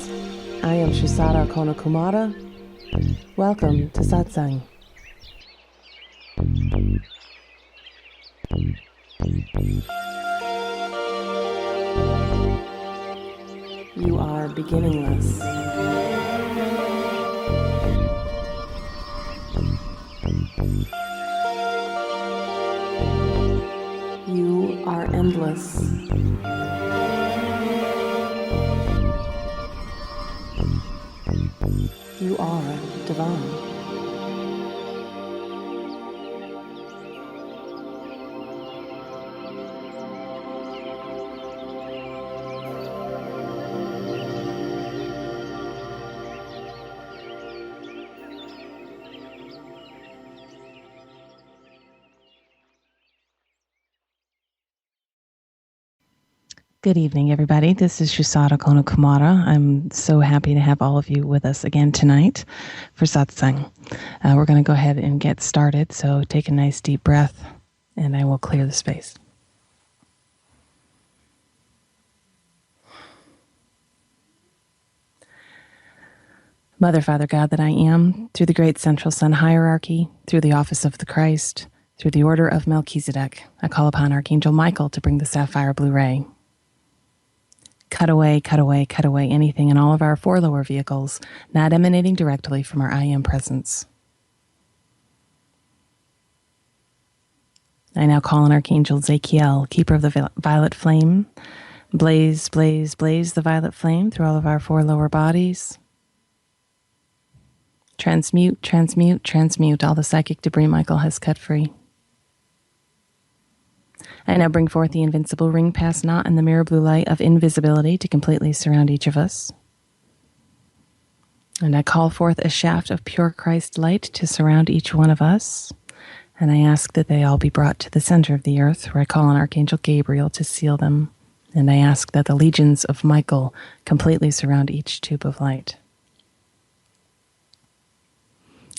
I am Shusara Kumara. Welcome to Satsang. You are beginningless. You are endless. You are divine. Good evening, everybody. This is Shusara Kumara. I'm so happy to have all of you with us again tonight for Satsang. We're going to go ahead and get started, so take a nice deep breath, and I will clear the space. Mother, Father, God that I am, through the great central sun hierarchy, through the office of the Christ, through the order of Melchizedek, I call upon Archangel Michael to bring the sapphire blue ray. Cut away, cut away, cut away anything in all of our four lower vehicles, not emanating directly from our I Am presence. I now call on Archangel Zachiel, keeper of the violet flame. Blaze, blaze, blaze the violet flame through all of our four lower bodies. Transmute, transmute, transmute all the psychic debris Michael has cut free. I now bring forth the invincible ring pass knot and the mirror blue light of invisibility to completely surround each of us. And I call forth a shaft of pure Christ light to surround each one of us. And I ask that they all be brought to the center of the earth, where I call on Archangel Gabriel to seal them. And I ask that the legions of Michael completely surround each tube of light.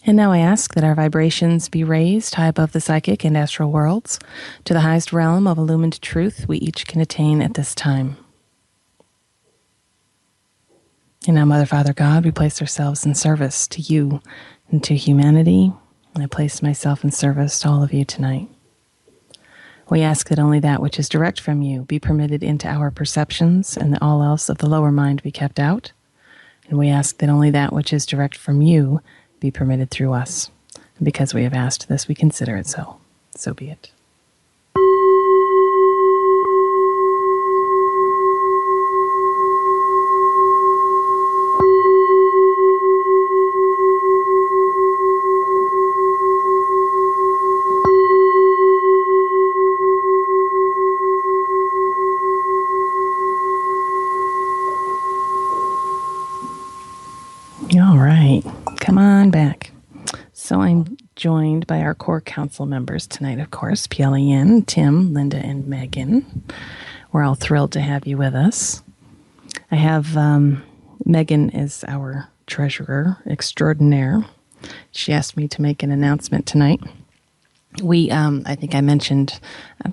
And now I ask that our vibrations be raised high above the psychic and astral worlds to the highest realm of illumined truth we each can attain at this time. And now, Mother, Father, God, we place ourselves in service to you and to humanity. And I place myself in service to all of you tonight. We ask that only that which is direct from you be permitted into our perceptions and that all else of the lower mind be kept out. And we ask that only that which is direct from you be permitted through us. And because we have asked this, we consider it so. So be it. All right. Come on back. So I'm joined by our core council members tonight, of course, PLEN, Tim, Linda, and Megan. We're all thrilled to have you with us. I have Megan is our treasurer extraordinaire. She asked me to make an announcement tonight. We, I think I mentioned,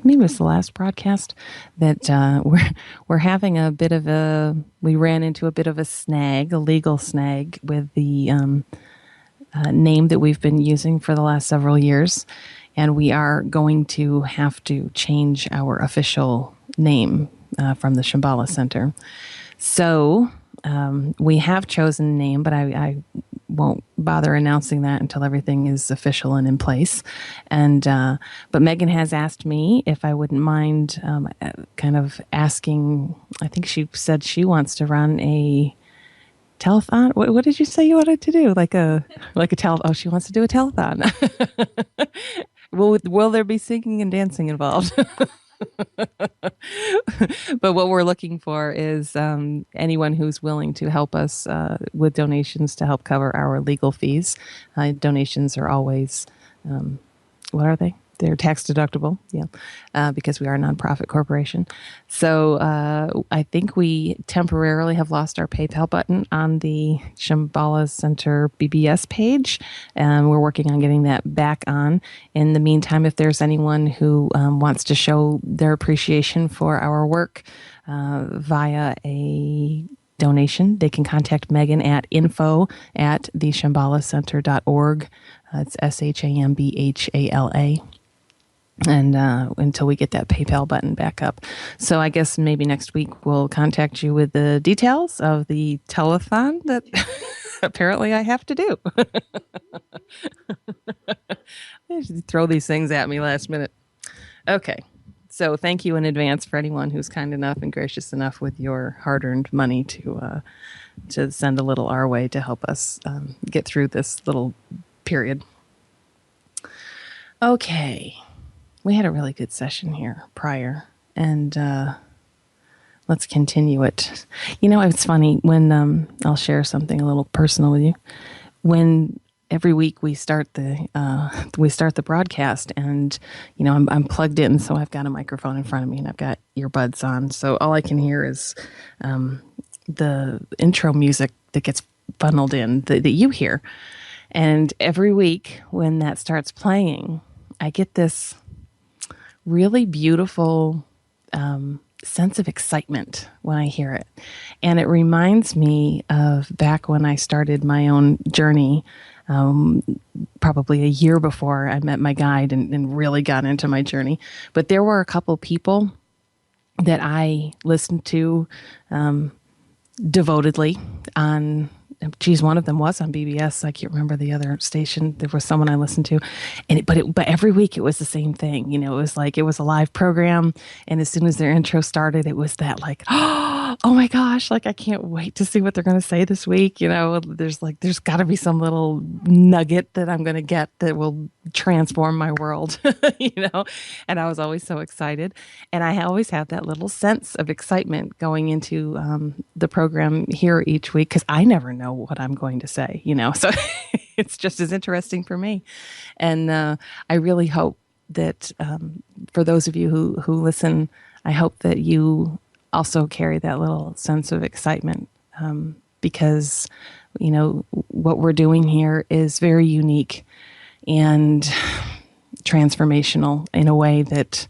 maybe it was the last broadcast, that we're having a bit of we ran into a bit of a snag, a legal snag with the name that we've been using for the last several years. And we are going to have to change our official name from the Shambhala Center. So we have chosen a name, but I won't bother announcing that until everything is official and in place. And but Megan has asked me if I wouldn't mind kind of asking. I think she said she wants to run a telethon. What did you say you wanted to do? Like a tele? Oh, she wants to do a telethon. Will there be singing and dancing involved? But what we're looking for is anyone who's willing to help us with donations to help cover our legal fees. Donations are always, what are they? They're tax deductible, because we are a nonprofit corporation. So I think we temporarily have lost our PayPal button on the Shambhala Center BBS page. We're working on getting that back on. In the meantime, if there's anyone who wants to show their appreciation for our work via a donation, they can contact Megan at info@theshambhalacenter.org. It's SHAMBHALA. And until we get that PayPal button back up. So I guess maybe next week we'll contact you with the details of the telethon that apparently I have to do. They should throw these things at me last minute. Okay. So thank you in advance for anyone who's kind enough and gracious enough with your hard-earned money to send a little our way to help us get through this little period. Okay. We had a really good session here prior, and let's continue it. You know, it's funny when I'll share something a little personal with you. When every week we start the broadcast, and you know I'm plugged in, so I've got a microphone in front of me and I've got earbuds on, so all I can hear is the intro music that gets funneled in that you hear. And every week when that starts playing, I get this really beautiful sense of excitement when I hear it. And it reminds me of back when I started my own journey, probably a year before I met my guide and really got into my journey. But there were a couple people that I listened to devotedly on. Geez, one of them was on BBS. I can't remember the other station. There was someone I listened to, but every week it was the same thing. You know, it was like it was a live program, and as soon as their intro started, it was that like, oh my gosh, like I can't wait to see what they're going to say this week. You know, there's got to be some little nugget that I'm going to get that will transform my world. You know, and I was always so excited, and I always have that little sense of excitement going into the program here each week because I never know what I'm going to say, you know, so it's just as interesting for me. And I really hope that for those of you who listen, I hope that you also carry that little sense of excitement because, you know, what we're doing here is very unique and transformational in a way that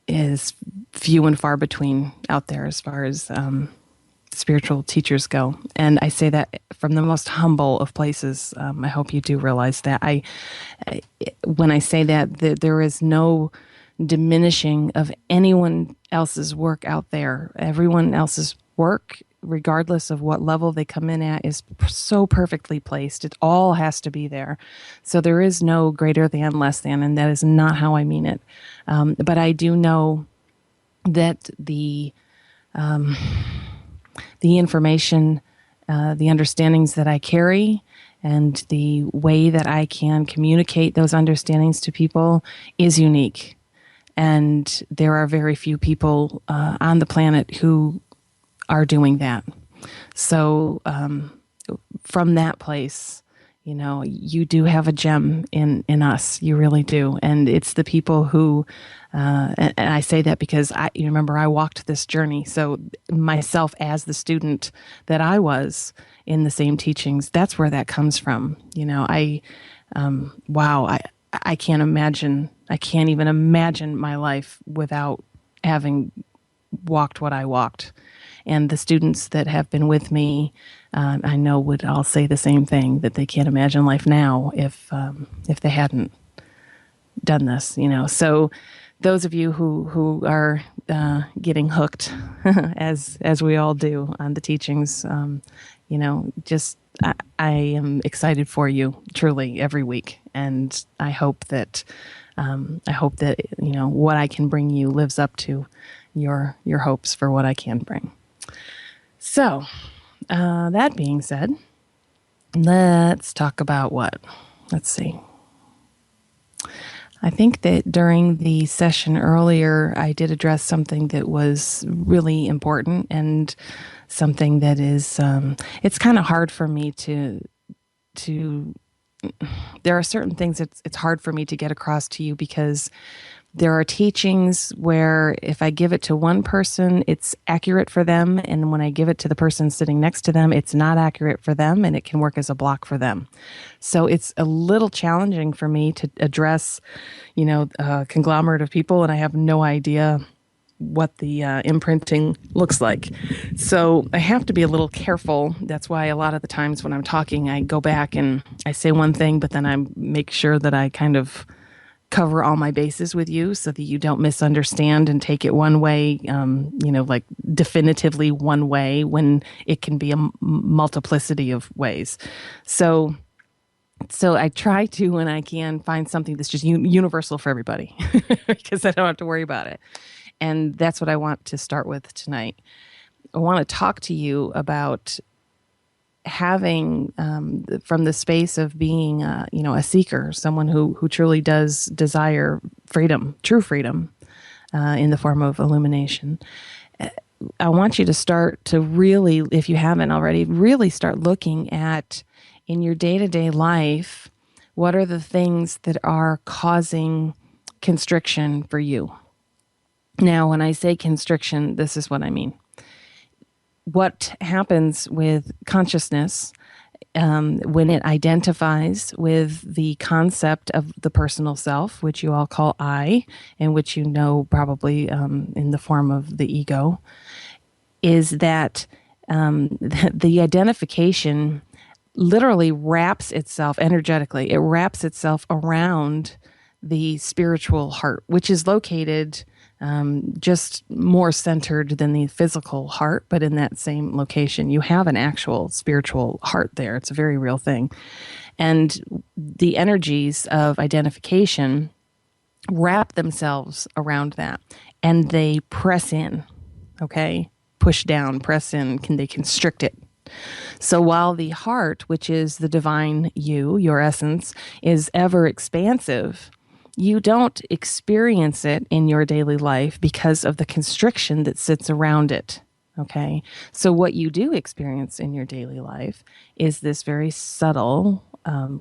is few and far between out there as far as spiritual teachers go. And I say that from the most humble of places. I hope you do realize that. When I say that there is no diminishing of anyone else's work out there. Everyone else's work, regardless of what level they come in at, is so perfectly placed. It all has to be there. So there is no greater than, less than, and that is not how I mean it. But I do know that the information, the understandings that I carry, and the way that I can communicate those understandings to people is unique. And there are very few people on the planet who are doing that. So from that place, you know, you do have a gem in us. You really do. And it's the people who, and I say that because you remember I walked this journey. So myself as the student that I was in the same teachings, that's where that comes from. You know, I can't imagine, I can't even imagine my life without having walked what I walked. And the students that have been with me, I know would all say the same thing, that they can't imagine life now if they hadn't done this, you know. So those of you who are getting hooked, as we all do on the teachings, you know, just I am excited for you truly every week, and I hope that you know what I can bring you lives up to your hopes for what I can bring. So, that being said, let's talk about what? Let's see. I think that during the session earlier, I did address something that was really important and something that is, it's kind of hard for me to, there are certain things it's hard for me to get across to you because there are teachings where if I give it to one person, it's accurate for them. And when I give it to the person sitting next to them, it's not accurate for them, and it can work as a block for them. So it's a little challenging for me to address, you know, a conglomerate of people, and I have no idea what the imprinting looks like. So I have to be a little careful. That's why a lot of the times when I'm talking, I go back and I say one thing, but then I make sure that I kind of cover all my bases with you so that you don't misunderstand and take it one way, like definitively one way when it can be a multiplicity of ways. So I try to, when I can, find something that's just universal for everybody because I don't have to worry about it. And that's what I want to start with tonight. I want to talk to you about having, from the space of being, a seeker, someone who truly does desire freedom, true freedom, in the form of illumination. I want you to start to really, if you haven't already, really start looking at, in your day-to-day life, what are the things that are causing constriction for you? Now, when I say constriction, this is what I mean. What happens with consciousness when it identifies with the concept of the personal self, which you all call I, and which you know probably in the form of the ego, is that the identification literally wraps itself energetically. It wraps itself around the spiritual heart, which is located just more centered than the physical heart, but in that same location. You have an actual spiritual heart there. It's a very real thing. And the energies of identification wrap themselves around that, and they press in, okay? Push down, press in, they constrict it. So while the heart, which is the divine you, your essence, is ever expansive, you don't experience it in your daily life because of the constriction that sits around it. Okay. So what you do experience in your daily life is this very subtle,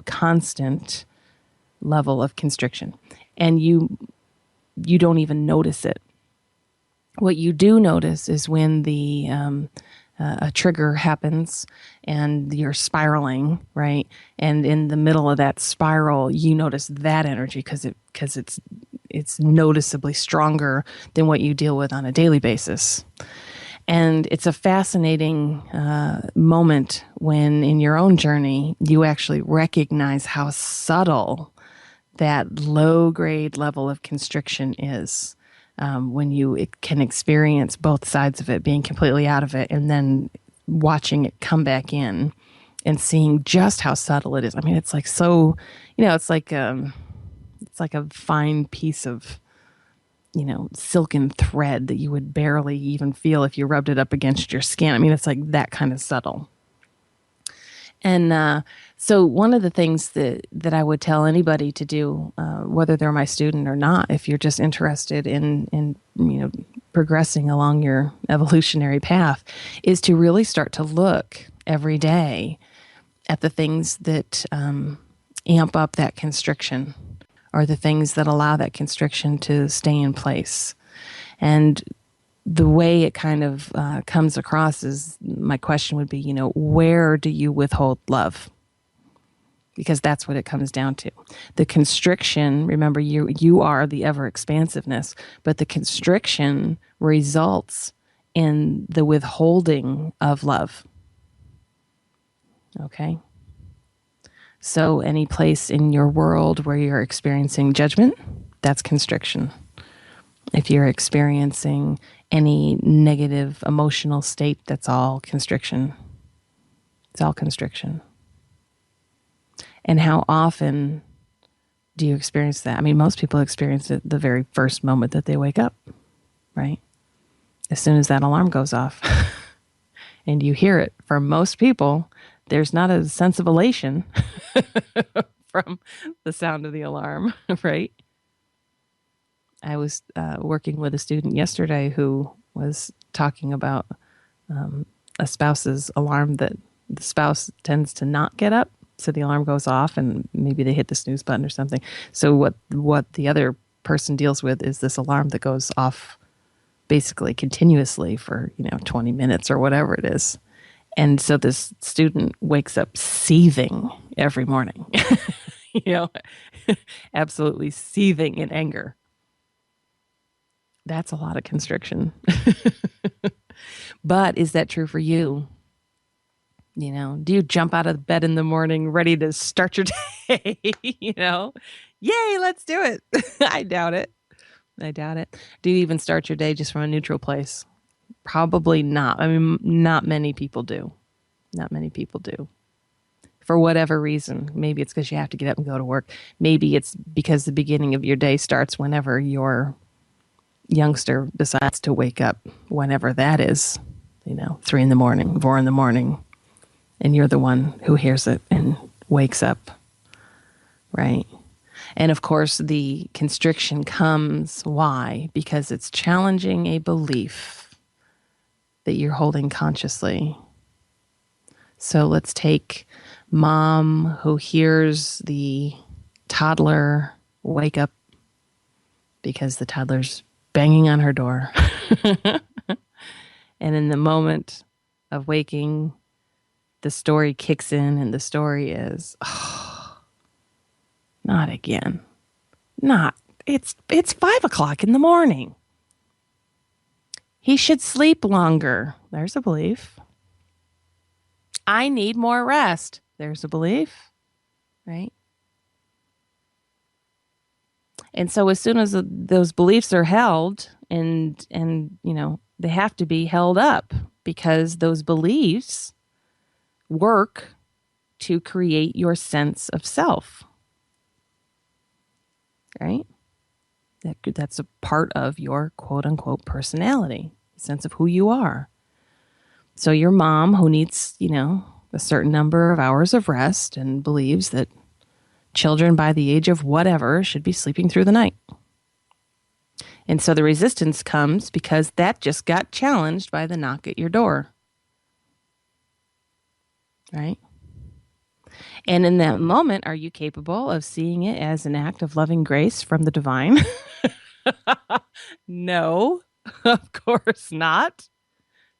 constant level of constriction. And you don't even notice it. What you do notice is when a trigger happens and you're spiraling, right? And in the middle of that spiral, you notice that energy because it's noticeably stronger than what you deal with on a daily basis. And it's a fascinating moment when in your own journey, you actually recognize how subtle that low-grade level of constriction is. When you can experience both sides of it, being completely out of it, and then watching it come back in and seeing just how subtle it is. I mean, it's like so, it's like a fine piece of, silken thread that you would barely even feel if you rubbed it up against your skin. I mean, it's like that kind of subtle. And so one of the things that I would tell anybody to do, whether they're my student or not, if you're just interested in progressing along your evolutionary path, is to really start to look every day at the things that amp up that constriction, or the things that allow that constriction to stay in place. And the way it kind of comes across is, my question would be, where do you withhold love? Because that's what it comes down to. The constriction, remember, you are the ever expansiveness, but the constriction results in the withholding of love. Okay? So any place in your world where you're experiencing judgment, that's constriction. If you're experiencing any negative emotional state, that's all constriction. It's all constriction. And how often do you experience that? I mean, most people experience it the very first moment that they wake up, right? As soon as that alarm goes off and you hear it. For most people, there's not a sense of elation from the sound of the alarm, right? I was working with a student yesterday who was talking about a spouse's alarm that the spouse tends to not get up. So the alarm goes off and maybe they hit the snooze button or something. So what the other person deals with is this alarm that goes off basically continuously for, 20 minutes or whatever it is. And so this student wakes up seething every morning, absolutely seething in anger That's a lot of constriction. But is that true for you? Do you jump out of bed in the morning ready to start your day? Yay, let's do it. I doubt it. Do you even start your day just from a neutral place? Probably not. I mean, not many people do. For whatever reason. Maybe it's because you have to get up and go to work. Maybe it's because the beginning of your day starts whenever your youngster decides to wake up, whenever that is, 3 a.m, 4 a.m, and you're the one who hears it and wakes up, right? And of course, the constriction comes. Why? Because it's challenging a belief that you're holding consciously. So let's take mom who hears the toddler wake up because the toddler's banging on her door. And in the moment of waking, the story kicks in, and the story is, not again. It's 5 o'clock in the morning. He should sleep longer. There's a belief. I need more rest. There's a belief, right? And so as soon as those beliefs are held and they have to be held up because those beliefs work to create your sense of self, right? That's a part of your quote unquote personality, sense of who you are. So your mom who needs, a certain number of hours of rest and believes that children by the age of whatever should be sleeping through the night. And so the resistance comes because that just got challenged by the knock at your door. Right? And in that moment, are you capable of seeing it as an act of loving grace from the divine? No, of course not.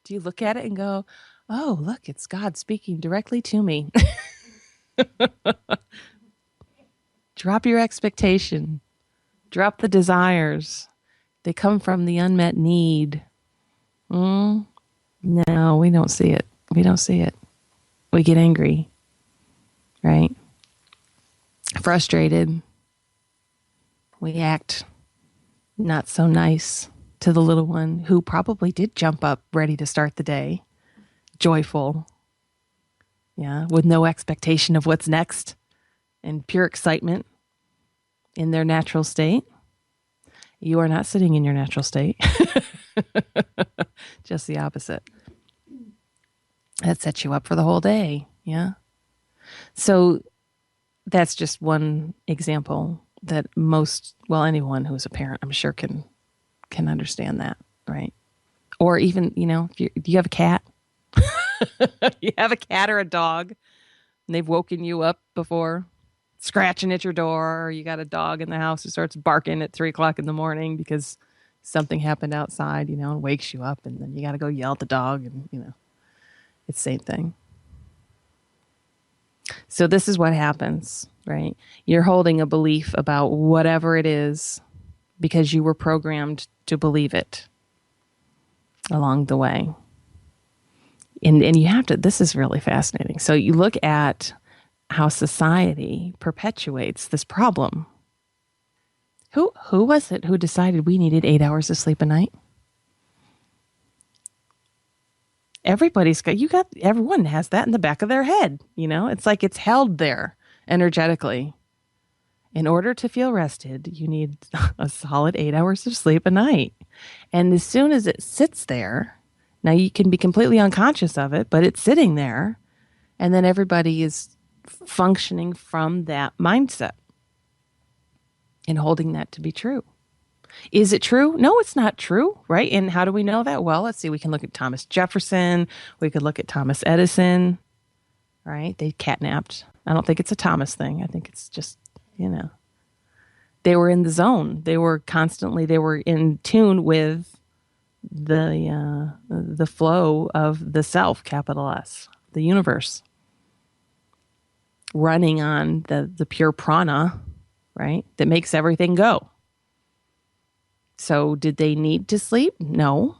Do you look at it and go, oh, look, it's God speaking directly to me? Drop your expectation. Drop the desires. They come from the unmet need. No, we don't see it. We get angry, right? Frustrated. We act not so nice to the little one who probably did jump up ready to start the day, joyful, with no expectation of what's next and pure excitement in their natural state. You are not sitting in your natural state. Just the opposite. That sets you up for the whole day. Yeah. So that's just one example that anyone who's a parent, I'm sure can understand that, right? Or even, do you have a cat? You have a cat or a dog and they've woken you up before, scratching at your door, or you got a dog in the house who starts barking at 3 o'clock in the morning because something happened outside, and wakes you up, and then you got to go yell at the dog, and, it's the same thing. So this is what happens, right? You're holding a belief about whatever it is because you were programmed to believe it along the way. And you have to, this is really fascinating. So you look at how society perpetuates this problem. Who was it who decided we needed 8 hours of sleep a night? Everyone has that in the back of their head. It's like it's held there energetically. In order to feel rested, you need a solid 8 hours of sleep a night. And as soon as it sits there, now you can be completely unconscious of it, but it's sitting there. And then everybody is functioning from that mindset and holding that to be true. Is it true? No, it's not true, right? And how do we know that? Well, let's see. We can look at Thomas Jefferson. We could look at Thomas Edison, right? They catnapped. I don't think it's a Thomas thing. I think it's just, they were in the zone. They were in tune with the flow of the self, capital S, the universe, running on the pure prana, right? That makes everything go. So did they need to sleep? No.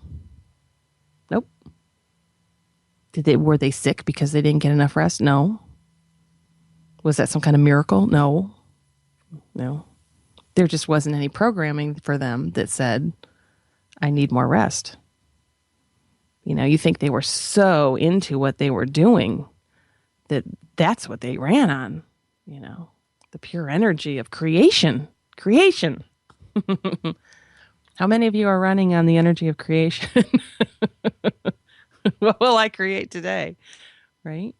Nope. Were they sick because they didn't get enough rest? No. Was that some kind of miracle? No. No. There just wasn't any programming for them that said, I need more rest. You think they were so into what they were doing that that's what they ran on, the pure energy of creation. Creation. How many of you are running on the energy of creation? What will I create today? Right?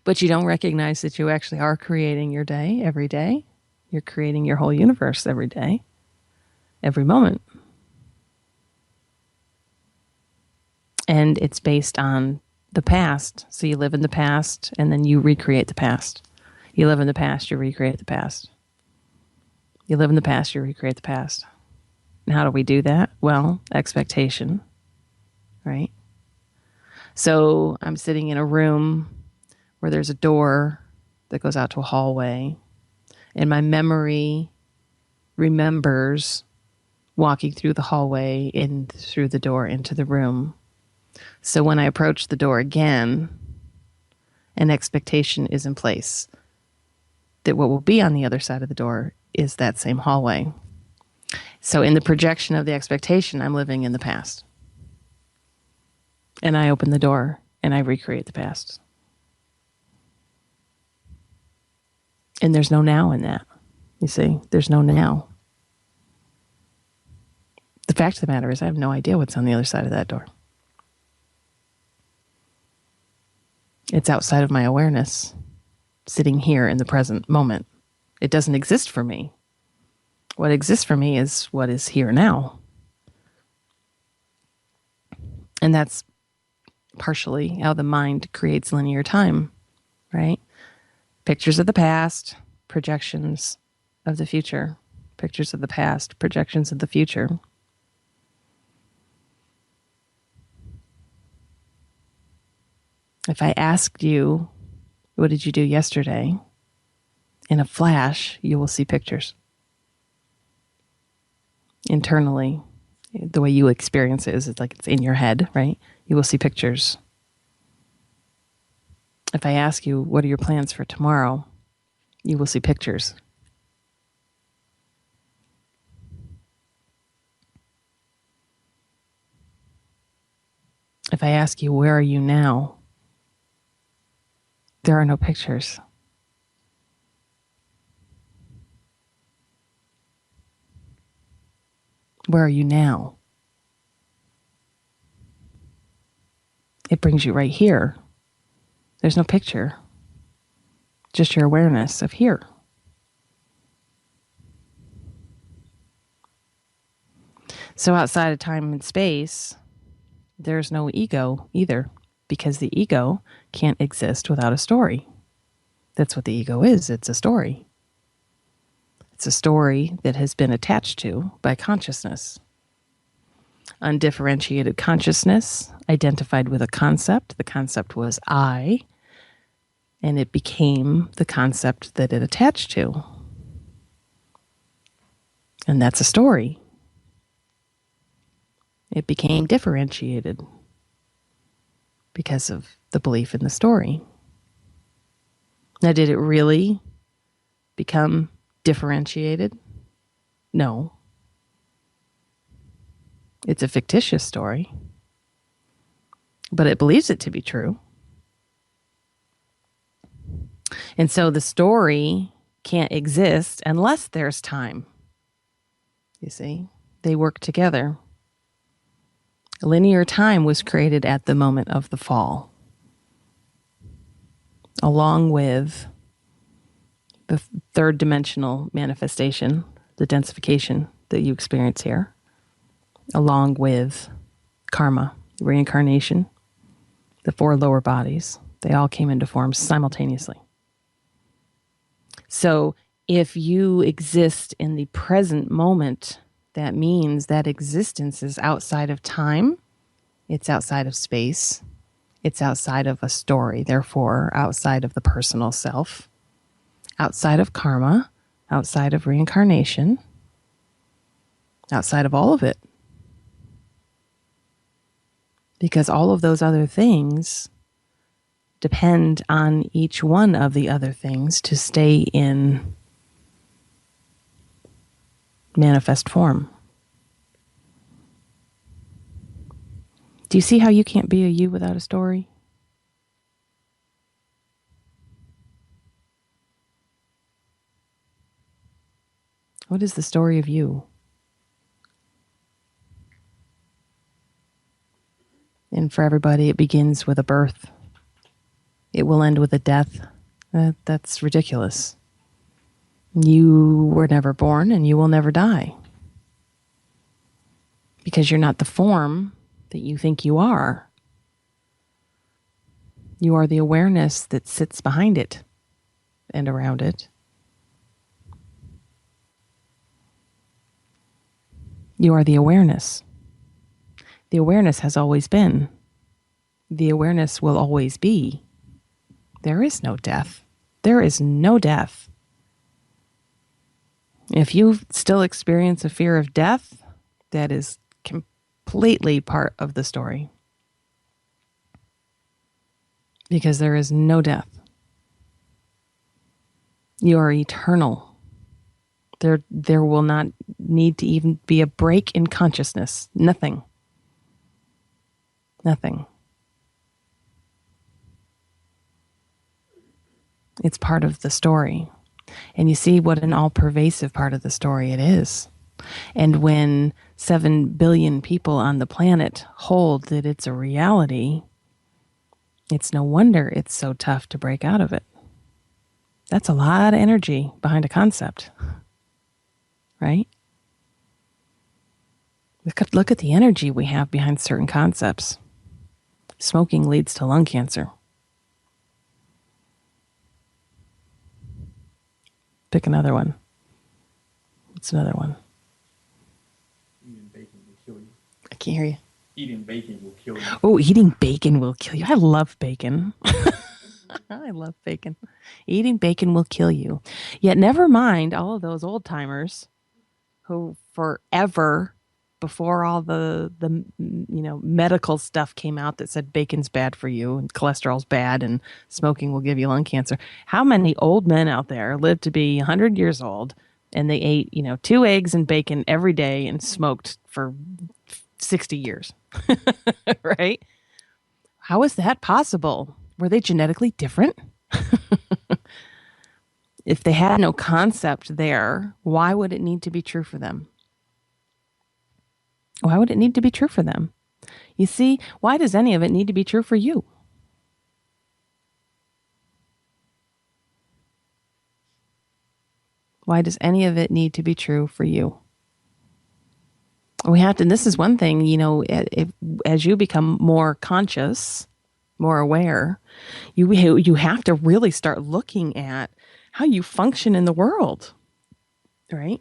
But you don't recognize that you actually are creating your day every day. You're creating your whole universe every day, every moment. And it's based on the past. So you live in the past and then you recreate the past. You live in the past, you recreate the past. You live in the past, you recreate the past. And how do we do that? Well, expectation, right? So I'm sitting in a room where there's a door that goes out to a hallway, and my memory remembers walking through the hallway and through the door into the room. So when I approach the door again, an expectation is in place that what will be on the other side of the door is that same hallway. So in the projection of the expectation, I'm living in the past. And I open the door and I recreate the past. And there's no now in that. You see, there's no now. The fact of the matter is I have no idea what's on the other side of that door. It's outside of my awareness, sitting here in the present moment. It doesn't exist for me. What exists for me is what is here now. And that's partially how the mind creates linear time, right? Pictures of the past, projections of the future. Pictures of the past, projections of the future. If I asked you, what did you do yesterday? In a flash, you will see pictures. Internally, the way you experience it is it's like it's in your head, right? You will see pictures. If I ask you, what are your plans for tomorrow? You will see pictures. If I ask you, where are you now? There are no pictures. Where are you now? It brings you right here. There's no picture. Just your awareness of here. So outside of time and space, there's no ego either, because the ego can't exist without a story. That's what the ego is. It's a story. It's a story that has been attached to by consciousness. Undifferentiated consciousness identified with a concept. The concept was I, and it became the concept that it attached to. And that's a story. It became differentiated because of the belief in the story. Now, did it really become differentiated? No. It's a fictitious story, but it believes it to be true. And so the story can't exist unless there's time. You see, they work together. Linear time was created at the moment of the fall, along with the third dimensional manifestation, the densification that you experience here, along with karma, reincarnation, the four lower bodies. They all came into form simultaneously. So if you exist in the present moment, that means that existence is outside of time, it's outside of space, it's outside of a story, therefore outside of the personal self, outside of karma, outside of reincarnation. outside of all of it. Because all of those other things depend on each one of the other things to stay in manifest form. Do you see how you can't be a you without a story? What is the story of you? And for everybody, it begins with a birth. It will end with a death. That's ridiculous. You were never born and you will never die. Because you're not the form that you think you are. You are the awareness that sits behind it and around it. You are the awareness. The awareness has always been. The awareness will always be. There is no death. There is no death. If you still experience a fear of death, that is completely part of the story. Because there is no death. You are eternal. There will not need to even be a break in consciousness. Nothing. Nothing. It's part of the story. And you see what an all-pervasive part of the story it is. And when 7 billion people on the planet hold that it's a reality, it's no wonder it's so tough to break out of it. That's a lot of energy behind a concept. Right? Look at the energy we have behind certain concepts. Smoking leads to lung cancer. Pick another one. What's another one? Eating bacon will kill you. I can't hear you. Eating bacon will kill you. Oh, eating bacon will kill you. I love bacon. I love bacon. Eating bacon will kill you. Yet never mind all of those old timers who forever before all the medical stuff came out that said bacon's bad for you and cholesterol's bad and smoking will give you lung cancer. How many old men out there lived to be 100 years old and they ate, 2 eggs and bacon every day and smoked for 60 years, right? How is that possible? Were they genetically different? If they had no concept there, why would it need to be true for them? Why would it need to be true for them? You see, why does any of it need to be true for you? Why does any of it need to be true for you? We have to, and this is one thing, as you become more conscious, more aware, you have to really start looking at how you function in the world, right?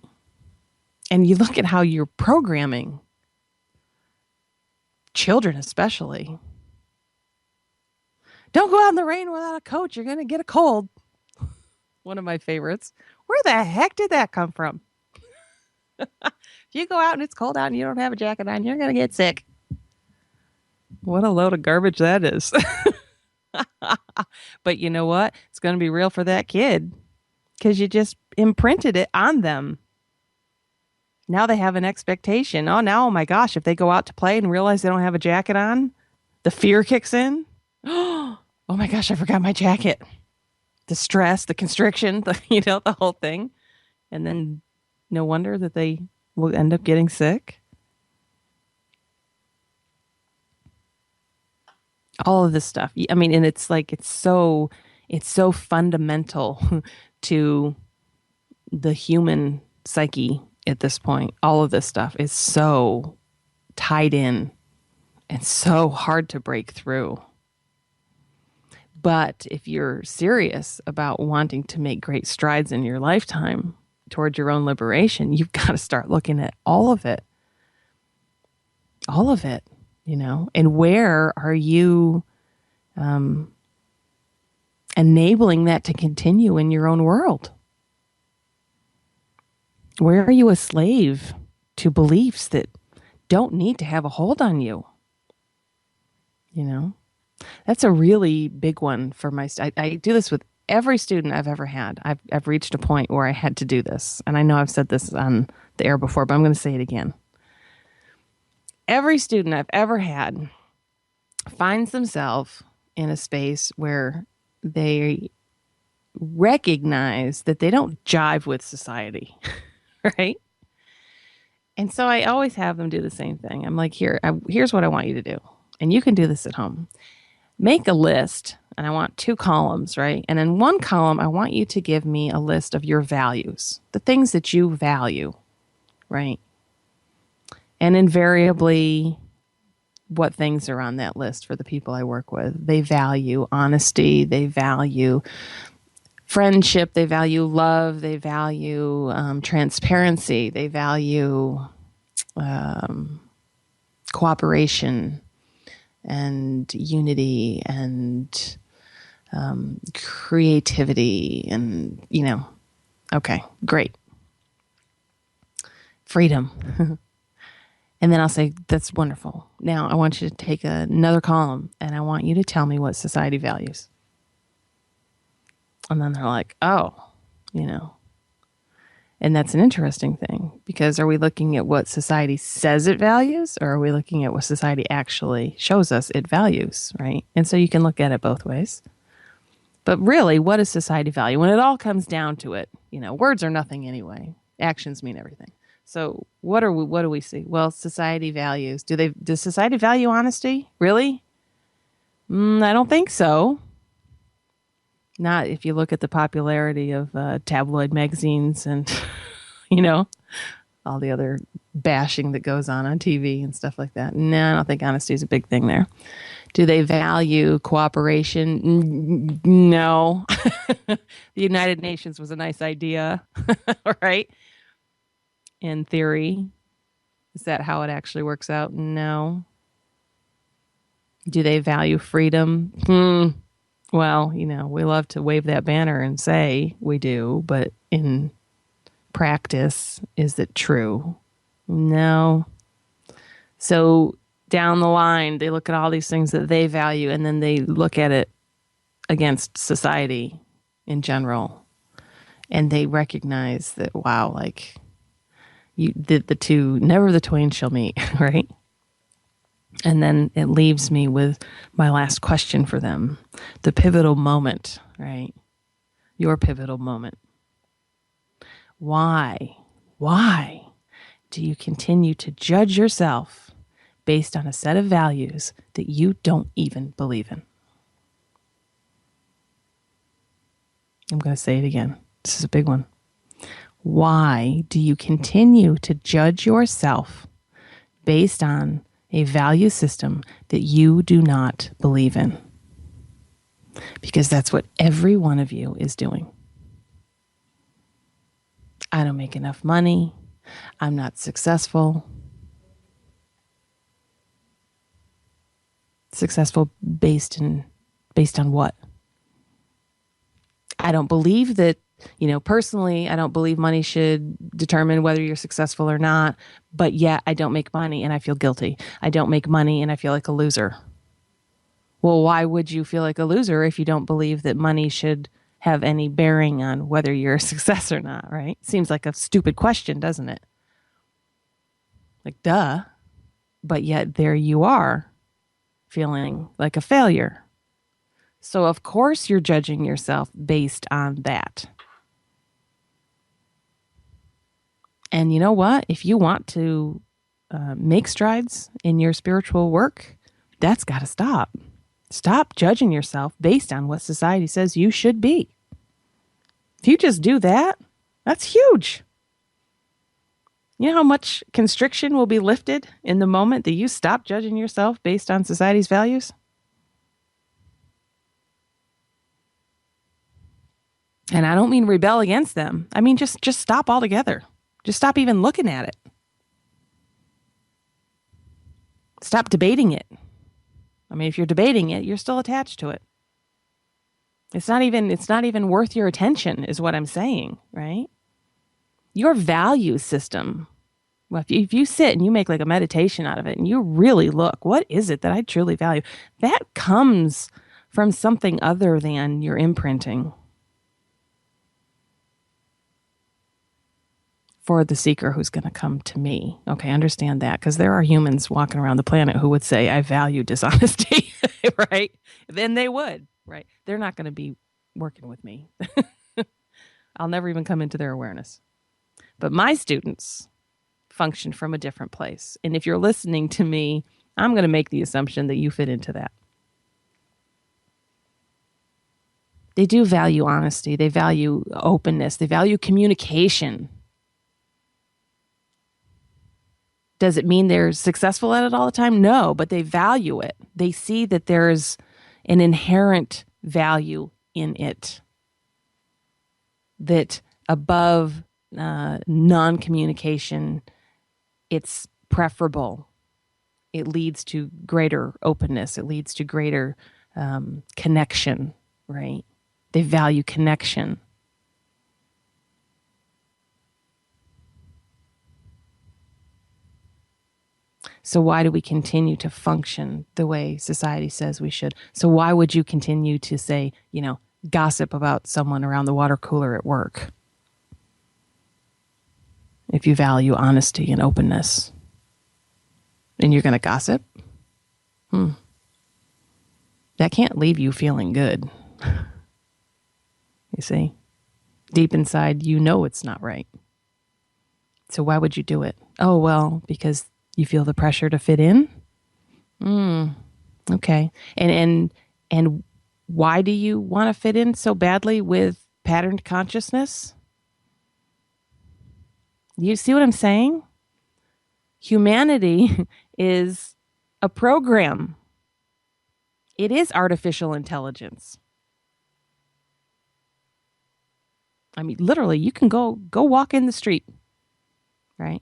And you look at how you're programming children especially. Don't go out in the rain without a coat. You're going to get a cold. One of my favorites. Where the heck did that come from? If you go out and it's cold out and you don't have a jacket on, you're going to get sick. What a load of garbage that is. But you know what? It's going to be real for that kid because you just imprinted it on them. Now they have an expectation. Oh my gosh, if they go out to play and realize they don't have a jacket on, the fear kicks in. Oh my gosh, I forgot my jacket. The stress, the constriction, the whole thing. And then no wonder that they will end up getting sick. All of this stuff. I mean, and it's so fundamental to the human psyche at this point. All of this stuff is so tied in and so hard to break through. But if you're serious about wanting to make great strides in your lifetime toward your own liberation, you've got to start looking at all of it. All of it, and where are you enabling that to continue in your own world? Where are you a slave to beliefs that don't need to have a hold on you. You know, that's a really big one for I do this with every student I've ever had. I've reached a point where I had to do this. And I know I've said this on the air before, but I'm going to say it again. Every student I've ever had finds themselves in a space where they recognize that they don't jive with society, right? And so I always have them do the same thing. I'm like, here's what I want you to do. And you can do this at home. Make a list, and I want 2 columns, right? And in one column, I want you to give me a list of your values, the things that you value, right? And invariably, what things are on that list for the people I work with. They value honesty, they value friendship, they value love, they value transparency, they value cooperation and unity and creativity and, okay, great. Freedom. And then I'll say, that's wonderful. Now I want you to take another column and I want you to tell me what society values. And then they're like, oh, And that's an interesting thing because are we looking at what society says it values or are we looking at what society actually shows us it values, right? And so you can look at it both ways. But really, what does society value? When it all comes down to it, words are nothing anyway. Actions mean everything. So what do we see? Well, society values. Does society value honesty? Really? I don't think so. Not if you look at the popularity of tabloid magazines and, all the other bashing that goes on TV and stuff like that. No, I don't think honesty is a big thing there. Do they value cooperation? No. The United Nations was a nice idea, right? In theory. Is that how it actually works out? No. Do they value freedom? Well, we love to wave that banner and say we do, but in practice, is it true? No. So down the line, they look at all these things that they value, and then they look at it against society in general, and they recognize that, wow, like the two, never the twain shall meet, right? And then it leaves me with my last question for them, the pivotal moment, right? Your pivotal moment. Why do you continue to judge yourself based on a set of values that you don't even believe in? I'm going to say it again. This is a big one. Why do you continue to judge yourself based on a value system that you do not believe in? Because that's what every one of you is doing. I don't make enough money. I'm not successful. Successful based on what? I don't believe that, personally, I don't believe money should determine whether you're successful or not, but yet I don't make money and I feel guilty. I don't make money and I feel like a loser. Well, why would you feel like a loser if you don't believe that money should have any bearing on whether you're a success or not, right? Seems like a stupid question, doesn't it? Like, duh. But yet there you are, feeling like a failure. So of course you're judging yourself based on that. And you know what? If you want to make strides in your spiritual work, that's got to stop. Stop judging yourself based on what society says you should be. If you just do that, that's huge. You know how much constriction will be lifted in the moment that you stop judging yourself based on society's values? And I don't mean rebel against them. I mean just stop altogether. Just stop even looking at it. Stop debating it. I mean, if you're debating it, you're still attached to it. It's not even worth your attention, is what I'm saying, right? Your value system Well, if you sit and you make like a meditation out of it and you really look, what is it that I truly value? That comes from something other than your imprinting. For the seeker who's going to come to me. Okay, understand that, because there are humans walking around the planet who would say, I value dishonesty, right? Then they would, right? They're not going to be working with me. I'll never even come into their awareness. But my students function from a different place. And if you're listening to me, I'm going to make the assumption that you fit into that. They do value honesty. They value openness. They value communication. Does it mean they're successful at it all the time? No, but they value it. They see that there's an inherent value in it. That above non-communication, it's preferable. It leads to greater openness. It leads to greater connection, right? They value connection. So why do we continue to function the way society says we should? So why would you continue to say, gossip about someone around the water cooler at work if you value honesty and openness? And you're going to gossip? That can't leave you feeling good. You see? Deep inside, it's not right. So why would you do it? Oh, well, because you feel the pressure to fit in? Okay. And why do you want to fit in so badly with patterned consciousness? You see what I'm saying? Humanity is a program. It is artificial intelligence. I mean, literally, you can go walk in the street, right?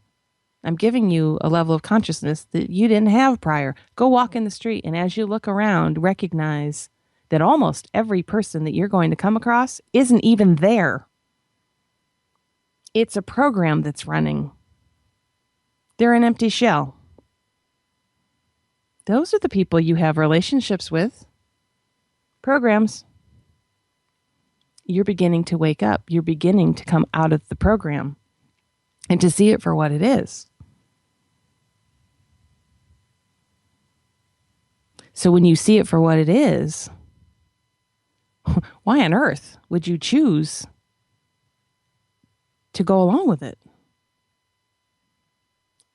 I'm giving you a level of consciousness that you didn't have prior. Go walk in the street, and as you look around, recognize that almost every person that you're going to come across isn't even there. It's a program that's running. They're an empty shell. Those are the people you have relationships with. Programs. You're beginning to wake up. You're beginning to come out of the program and to see it for what it is. So when you see it for what it is, why on earth would you choose to go along with it?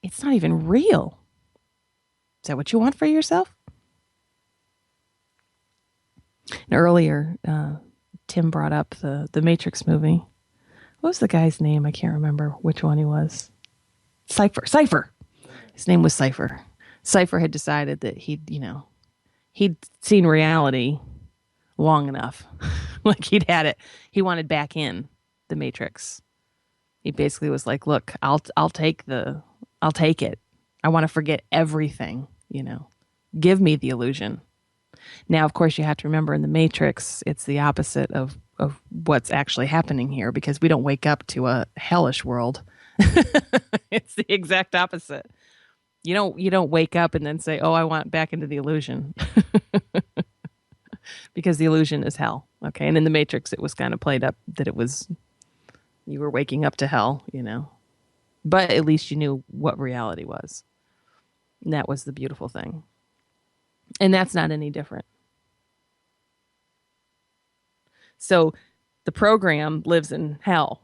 It's not even real. Is that what you want for yourself? And earlier, Tim brought up the Matrix movie. What was the guy's name? I can't remember which one he was. Cypher. His name was Cypher. Cypher had decided that he'd seen reality long enough. Like he'd had it. He wanted back in the Matrix. He basically was like, look, I'll take it. I want to forget everything, Give me the illusion. Now, of course, you have to remember in the Matrix, it's the opposite of what's actually happening here, because we don't wake up to a hellish world. It's the exact opposite. You don't wake up and then say, oh, I want back into the illusion. Because the illusion is hell. Okay. And in the Matrix, it was kind of played up that you were waking up to hell, but at least you knew what reality was. And that was the beautiful thing. And that's not any different. So the program lives in hell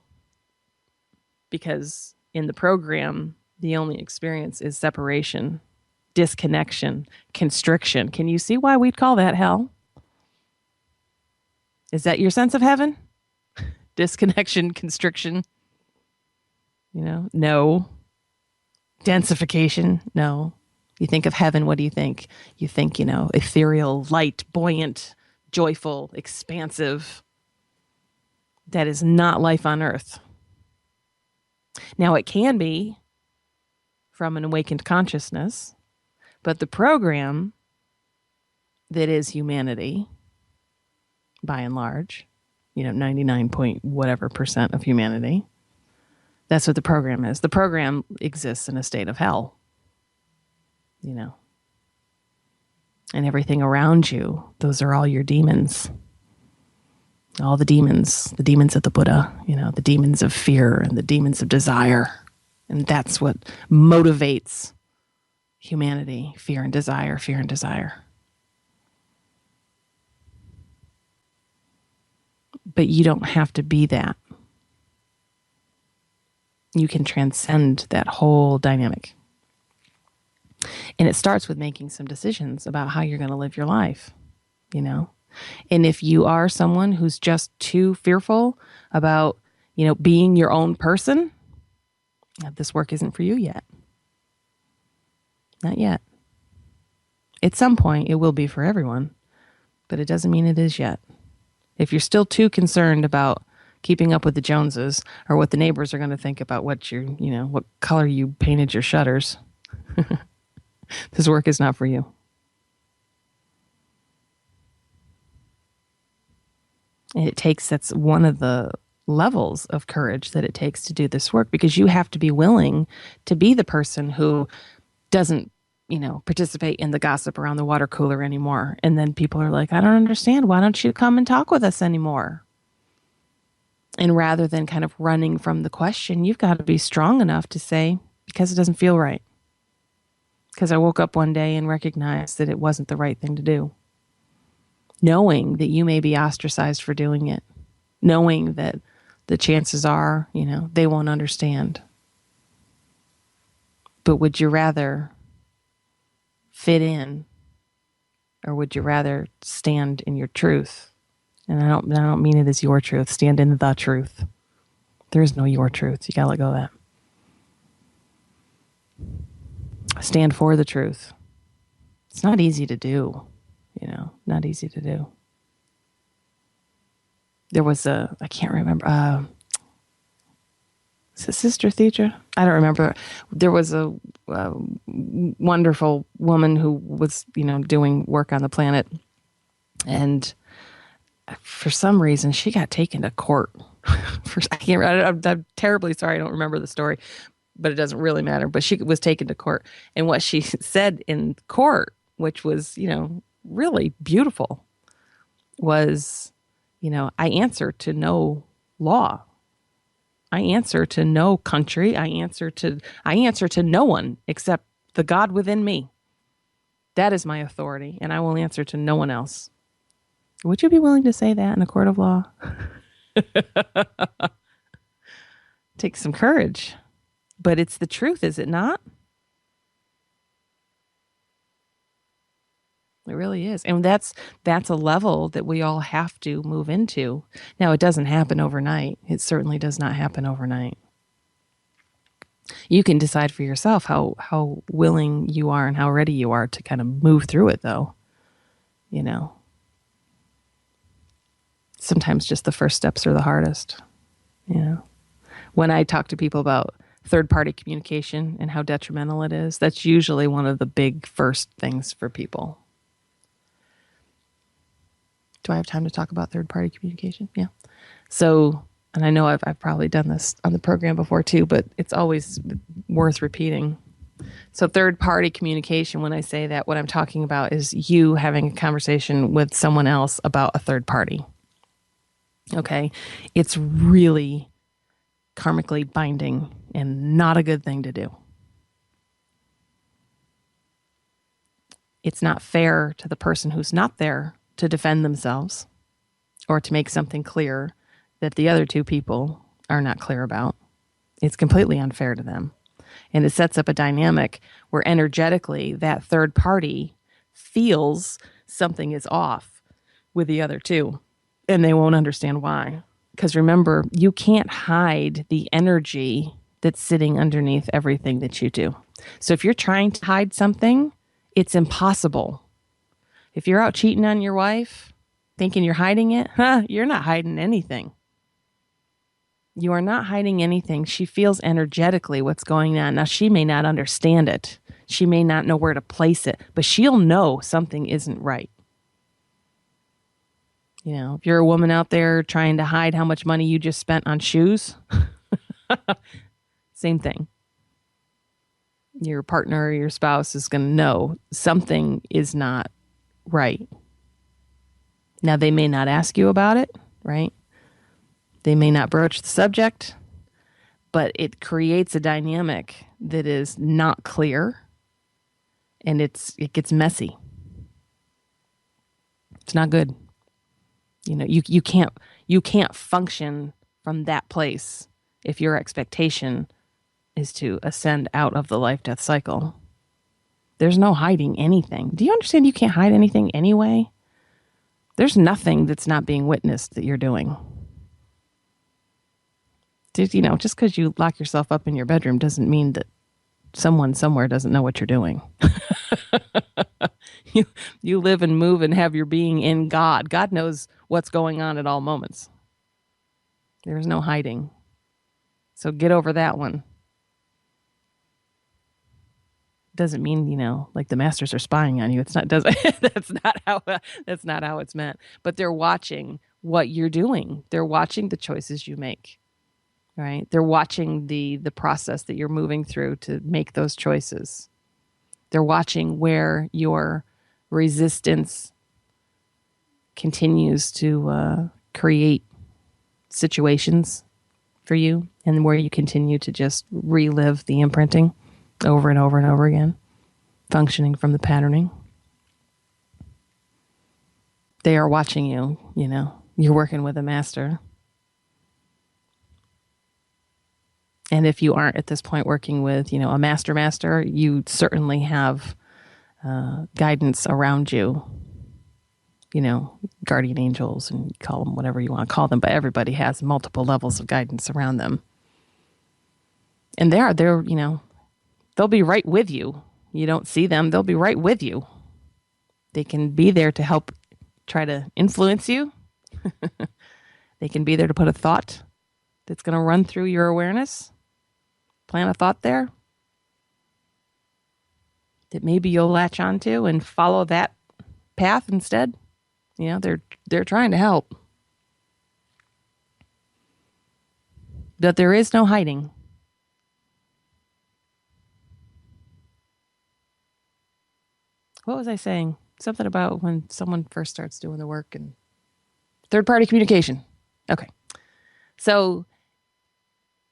because in the program, the only experience is separation, disconnection, constriction. Can you see why we'd call that hell? Is that your sense of heaven? Disconnection, constriction? No. Densification? No. You think of heaven, what do you think? You think, ethereal, light, buoyant, joyful, expansive. That is not life on earth. Now, it can be from an awakened consciousness, but the program that is humanity, by and large, 99 point whatever % of humanity, That's what the program is. The program exists in a state of hell, and everything around you, those are all your demons. All the demons of the Buddha, the demons of fear and the demons of desire. And that's what motivates humanity, fear and desire, fear and desire. But you don't have to be that. You can transcend that whole dynamic. And it starts with making some decisions about how you're going to live your life, And if you are someone who's just too fearful about, being your own person, this work isn't for you yet. Not yet. At some point, it will be for everyone, but it doesn't mean it is yet. If you're still too concerned about keeping up with the Joneses or what the neighbors are going to think about what what color you painted your shutters, this work is not for you. And that's one of the levels of courage that it takes to do this work, because you have to be willing to be the person who doesn't, participate in the gossip around the water cooler anymore. And then people are like, I don't understand. Why don't you come and talk with us anymore? And rather than kind of running from the question, you've got to be strong enough to say, because it doesn't feel right. Because I woke up one day and recognized that it wasn't the right thing to do. Knowing that you may be ostracized for doing it. Knowing that the chances are, they won't understand. But would you rather fit in, or would you rather stand in your truth? And I don't mean it as your truth. Stand in the truth. There is no your truth. You gotta let go of that. Stand for the truth. It's not easy to do, not easy to do. There was I can't remember, is it Sister Thedra? I don't remember. There was a wonderful woman who was, doing work on the planet. And for some reason, she got taken to court. I'm terribly sorry. I don't remember the story, but it doesn't really matter. But she was taken to court. And what she said in court, which was, really beautiful, was, I answer to no law. I answer to no country. I answer to no one except the God within me. That is my authority, and I will answer to no one else. Would you be willing to say that in a court of law? Takes some courage, but it's the truth, is it not? It really is. And that's a level that we all have to move into. Now, it doesn't happen overnight. It certainly does not happen overnight. You can decide for yourself how willing you are and how ready you are to kind of move through it, though. Sometimes just the first steps are the hardest. When I talk to people about third-party communication and how detrimental it is, that's usually one of the big first things for people. Do I have time to talk about third-party communication? Yeah. So, and I know I've probably done this on the program before too, but it's always worth repeating. So third-party communication, when I say that, what I'm talking about is you having a conversation with someone else about a third party. Okay? It's really karmically binding and not a good thing to do. It's not fair to the person who's not there to defend themselves or to make something clear that the other two people are not clear about. It's completely unfair to them. And it sets up a dynamic where energetically that third party feels something is off with the other two, and they won't understand why. Because remember, you can't hide the energy that's sitting underneath everything that you do. So if you're trying to hide something, it's impossible. If you're out cheating on your wife, thinking you're hiding it, you're not hiding anything. You are not hiding anything. She feels energetically what's going on. Now, she may not understand it. She may not know where to place it, but she'll know something isn't right. If you're a woman out there trying to hide how much money you just spent on shoes, Same thing. Your partner or your spouse is going to know something is not right. Now, they may not ask you about it, right? They may not broach the subject, but it creates a dynamic that is not clear, and it gets messy. It's not good. You can't function from that place if your expectation is to ascend out of the life-death cycle. There's no hiding anything. Do you understand you can't hide anything anyway? There's nothing that's not being witnessed that you're doing. Just because you lock yourself up in your bedroom doesn't mean that someone somewhere doesn't know what you're doing. You live and move and have your being in God. God knows what's going on at all moments. There's no hiding. So get over that one. Doesn't mean, like the masters are spying on you. It's not, doesn't, that's not how it's meant. But they're watching what you're doing. They're watching the choices you make, right? They're watching the process that you're moving through to make those choices. They're watching where your resistance continues to create situations for you, and where you continue to just relive the imprinting over and over and over again, functioning from the patterning. They are watching you, you're working with a master. And if you aren't at this point working with, a master, you certainly have guidance around you, guardian angels, and call them whatever you want to call them, but everybody has multiple levels of guidance around them. And they're they'll be right with you. You don't see them, they'll be right with you. They can be there to help try to influence you. They can be there to put a thought that's going to run through your awareness. Plant a thought there that maybe you'll latch onto and follow that path instead. They're trying to help. But there is no hiding. What was I saying? Something about when someone first starts doing the work and third-party communication. Okay. So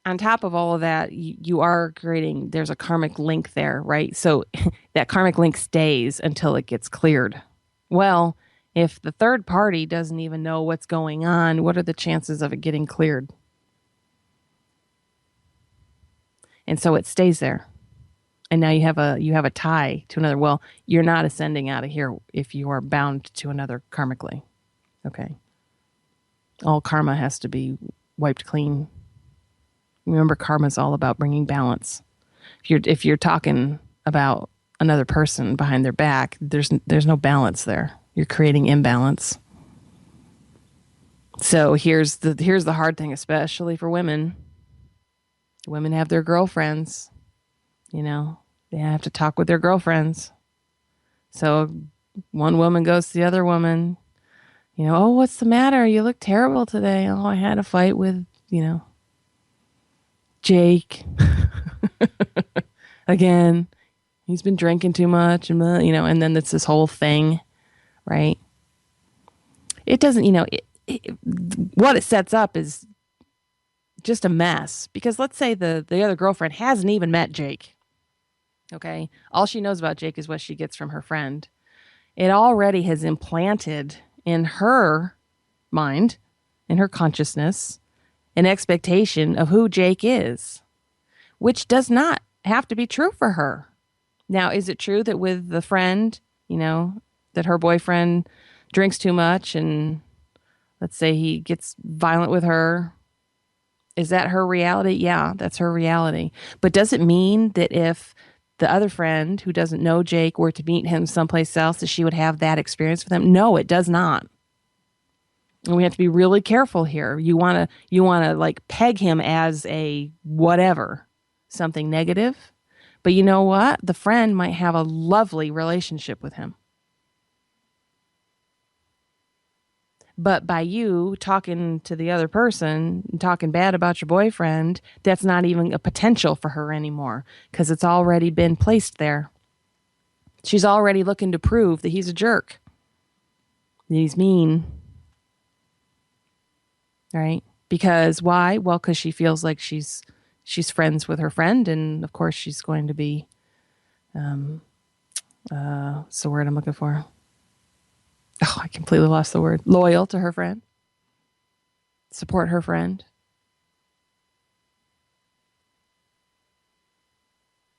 on top of all of that, you are creating, there's a karmic link there, right? So that karmic link stays until it gets cleared. Well, if the third party doesn't even know what's going on, what are the chances of it getting cleared? And so it stays there. And now you have a tie to another. Well, you're not ascending out of here if you are bound to another karmically. Okay. All karma has to be wiped clean. Remember, karma is all about bringing balance. If you're talking about another person behind their back, there's no balance there. You're creating imbalance. So here's the hard thing, especially for women. Women have their girlfriends. They have to talk with their girlfriends. So one woman goes to the other woman, oh, what's the matter? You look terrible today. Oh, I had a fight with, Jake. Again, he's been drinking too much, and and then it's this whole thing, right? It doesn't, what it sets up is just a mess. Because let's say the other girlfriend hasn't even met Jake. Okay. All she knows about Jake is what she gets from her friend. It already has implanted in her mind, in her consciousness, an expectation of who Jake is, which does not have to be true for her. Now, is it true that with the friend, that her boyfriend drinks too much and let's say he gets violent with her? Is that her reality? Yeah, that's her reality. But does it mean that if the other friend who doesn't know Jake were to meet him someplace else, that she would have that experience with him? No, it does not. And we have to be really careful here. You want to like peg him as a whatever, something negative. But you know what? The friend might have a lovely relationship with him. But by you talking to the other person and talking bad about your boyfriend, that's not even a potential for her anymore because it's already been placed there. She's already looking to prove that he's a jerk, that he's mean. Right? Because why? Well, because she feels like she's friends with her friend, and of course she's going to be what's the word I'm looking for? Oh, I completely lost the word. Loyal to her friend. Support her friend.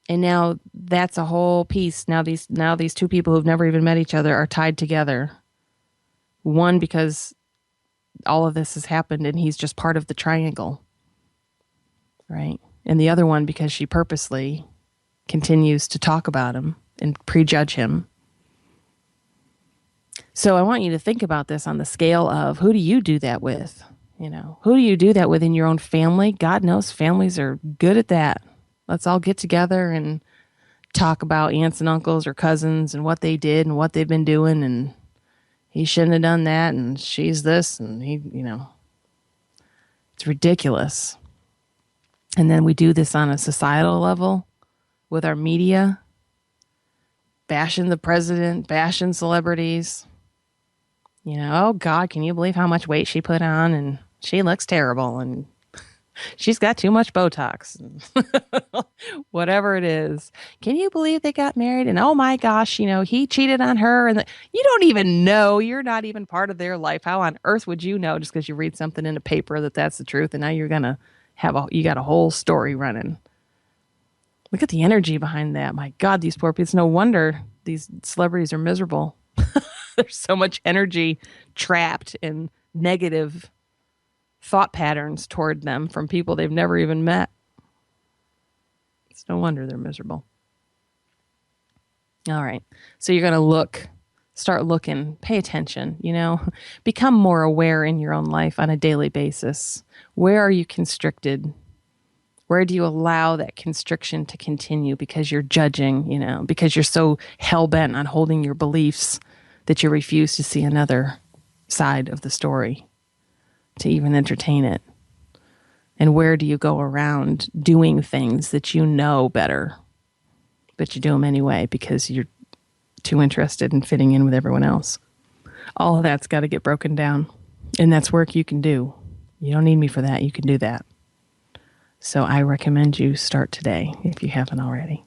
And now that's a whole piece. Now these two people who've never even met each other are tied together. One because all of this has happened and he's just part of the triangle. Right? And the other one because she purposely continues to talk about him and prejudge him. So I want you to think about this on the scale of who do you do that with? You know, who do you do that with in your own family? God knows families are good at that. Let's all get together and talk about aunts and uncles or cousins and what they did and what they've been doing. And he shouldn't have done that. And she's this and he, it's ridiculous. And then we do this on a societal level with our media, bashing the president, bashing celebrities. Oh God, can you believe how much weight she put on? And she looks terrible. And she's got too much Botox. Whatever it is. Can you believe they got married? And oh my gosh, he cheated on her. And you don't even know. You're not even part of their life. How on earth would you know just because you read something in a paper that that's the truth? And now you're going to you got a whole story running. Look at the energy behind that. My God, these poor people. It's no wonder these celebrities are miserable. There's so much energy trapped in negative thought patterns toward them from people they've never even met. It's no wonder they're miserable. All right. So you're going to start looking, pay attention, become more aware in your own life on a daily basis. Where are you constricted? Where do you allow that constriction to continue because you're judging, because you're so hell-bent on holding your beliefs that you refuse to see another side of the story, to even entertain it? And where do you go around doing things that you know better, but you do them anyway because you're too interested in fitting in with everyone else? All of that's got to get broken down. And that's work you can do. You don't need me for that. You can do that. So I recommend you start today if you haven't already.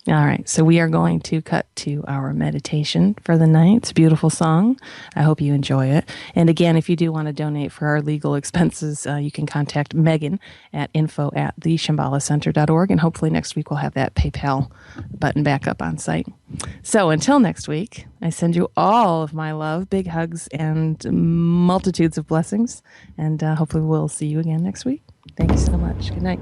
All right, so we are going to cut to our meditation for the night. It's a beautiful song. I hope you enjoy it. And again, if you do want to donate for our legal expenses, you can contact Megan at info@theshambhalacenter.org. And hopefully next week we'll have that PayPal button back up on site. So until next week, I send you all of my love, big hugs, and multitudes of blessings. And hopefully we'll see you again next week. Thank you so much. Good night.